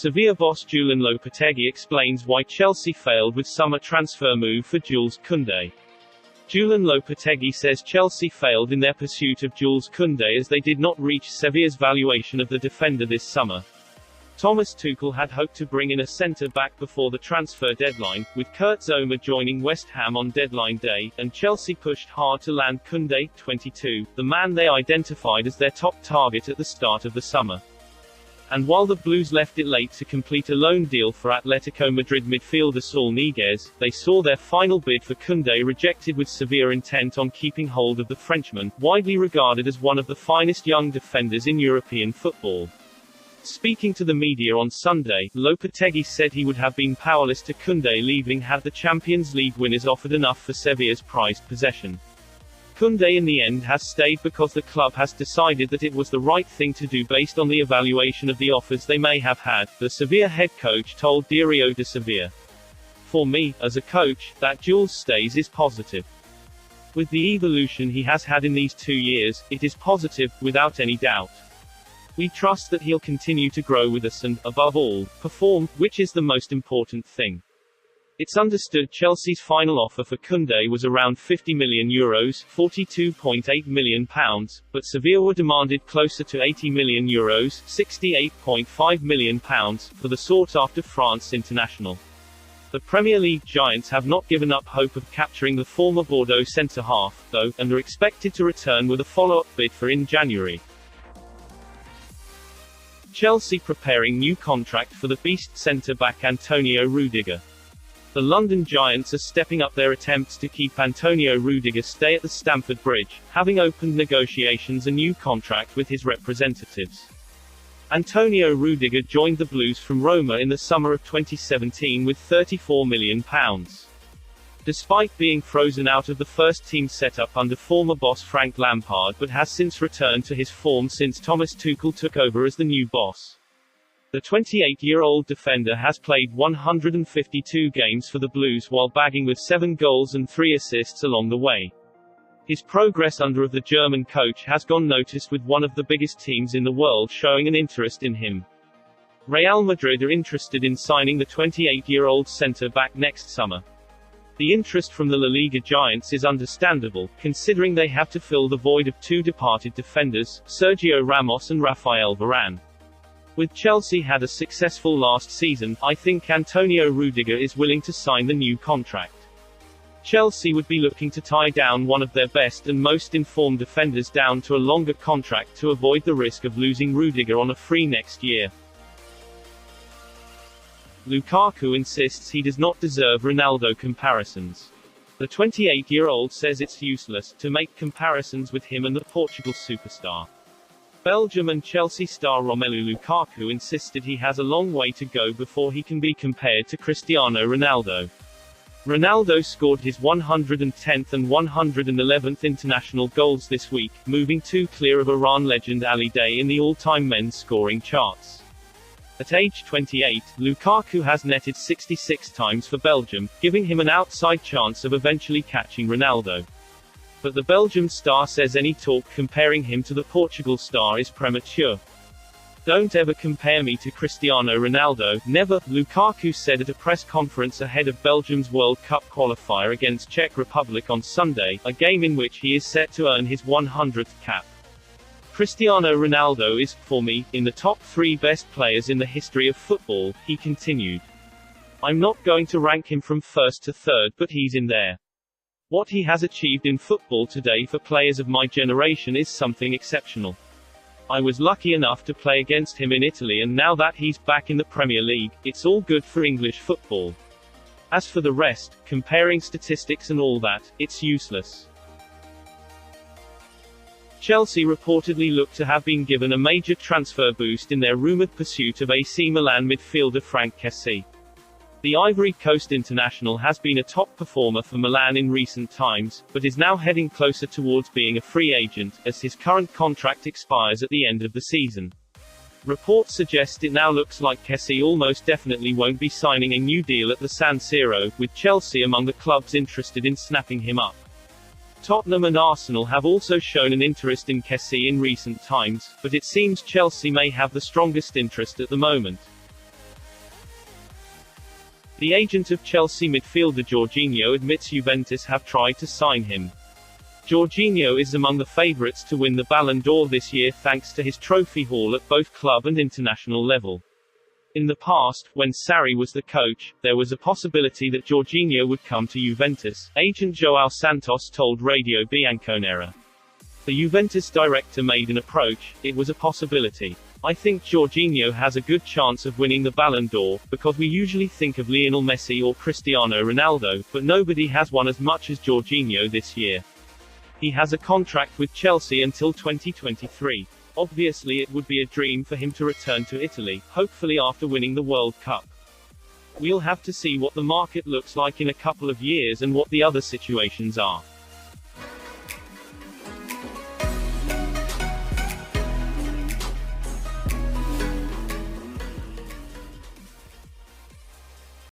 Sevilla boss Julen Lopetegui explains why Chelsea failed with summer transfer move for Jules Kounde. Julen Lopetegui says Chelsea failed in their pursuit of Jules Kounde as they did not reach Sevilla's valuation of the defender this summer. Thomas Tuchel had hoped to bring in a centre-back before the transfer deadline, with Kurt Zouma joining West Ham on deadline day, and Chelsea pushed hard to land Kounde, 22, the man they identified as their top target at the start of the summer. And while the Blues left it late to complete a loan deal for Atletico Madrid midfielder Saul Niguez, they saw their final bid for Kounde rejected with severe intent on keeping hold of the Frenchman, widely regarded as one of the finest young defenders in European football. Speaking to the media on Sunday, Lopetegui said he would have been powerless to Kounde leaving had the Champions League winners offered enough for Sevilla's prized possession. Kounde in the end has stayed because the club has decided that it was the right thing to do based on the evaluation of the offers they may have had, the Sevilla head coach told Diario de Sevilla. For me, as a coach, that Jules stays is positive. With the evolution he has had in these 2 years, it is positive, without any doubt. We trust that he'll continue to grow with us and, above all, perform, which is the most important thing. It's understood Chelsea's final offer for Kounde was around €50 million, £42.8 million, but Sevilla were demanded closer to €80 million, £68.5 million, for the sought-after France international. The Premier League giants have not given up hope of capturing the former Bordeaux centre-half, though, and are expected to return with a follow-up bid for in January. Chelsea preparing new contract for the beast centre-back Antonio Rudiger. The London Giants are stepping up their attempts to keep Antonio Rudiger stay at the Stamford Bridge, having opened negotiations a new contract with his representatives. Antonio Rudiger joined the Blues from Roma in the summer of 2017 with £34 million. Despite being frozen out of the first-team setup under former boss Frank Lampard but has since returned to his form since Thomas Tuchel took over as the new boss. The 28-year-old defender has played 152 games for the Blues while bagging with 7 goals and 3 assists along the way. His progress under the German coach has gone noticed with one of the biggest teams in the world showing an interest in him. Real Madrid are interested in signing the 28-year-old centre-back next summer. The interest from the La Liga giants is understandable, considering they have to fill the void of 2 departed defenders, Sergio Ramos and Rafael Varane. With Chelsea had a successful last season, I think Antonio Rudiger is willing to sign the new contract. Chelsea would be looking to tie down one of their best and most informed defenders down to a longer contract to avoid the risk of losing Rudiger on a free next year. Lukaku insists he does not deserve Ronaldo comparisons. The 28-year-old says it's useless to make comparisons with him and the Portugal superstar. Belgium and Chelsea star Romelu Lukaku insisted he has a long way to go before he can be compared to Cristiano Ronaldo. Ronaldo scored his 110th and 111th international goals this week, moving 2 clear of Iran legend Ali Day in the all-time men's scoring charts. At age 28, Lukaku has netted 66 times for Belgium, giving him an outside chance of eventually catching Ronaldo. But the Belgium star says any talk comparing him to the Portugal star is premature. Don't ever compare me to Cristiano Ronaldo, never, Lukaku said at a press conference ahead of Belgium's World Cup qualifier against Czech Republic on Sunday, a game in which he is set to earn his 100th cap. Cristiano Ronaldo is, for me, in the top 3 best players in the history of football, he continued. I'm not going to rank him from first to third, but he's in there. What he has achieved in football today for players of my generation is something exceptional. I was lucky enough to play against him in Italy, and now that he's back in the Premier League, it's all good for English football. As for the rest, comparing statistics and all that, it's useless. Chelsea reportedly look to have been given a major transfer boost in their rumoured pursuit of AC Milan midfielder Franck Kessie. The Ivory Coast international has been a top performer for Milan in recent times, but is now heading closer towards being a free agent, as his current contract expires at the end of the season. Reports suggest it now looks like Kessie almost definitely won't be signing a new deal at the San Siro, with Chelsea among the clubs interested in snapping him up. Tottenham and Arsenal have also shown an interest in Kessie in recent times, but it seems Chelsea may have the strongest interest at the moment. The agent of Chelsea midfielder Georginio admits Juventus have tried to sign him. Georginio is among the favourites to win the Ballon d'Or this year thanks to his trophy haul at both club and international level. In the past, when Sarri was the coach, there was a possibility that Jorginho would come to Juventus, agent João Santos told Radio Bianconera. The Juventus director made an approach, it was a possibility. I think Jorginho has a good chance of winning the Ballon d'Or, because we usually think of Lionel Messi or Cristiano Ronaldo, but nobody has won as much as Jorginho this year. He has a contract with Chelsea until 2023. Obviously it would be a dream for him to return to Italy, hopefully after winning the World Cup. We'll have to see what the market looks like in a couple of years and what the other situations are.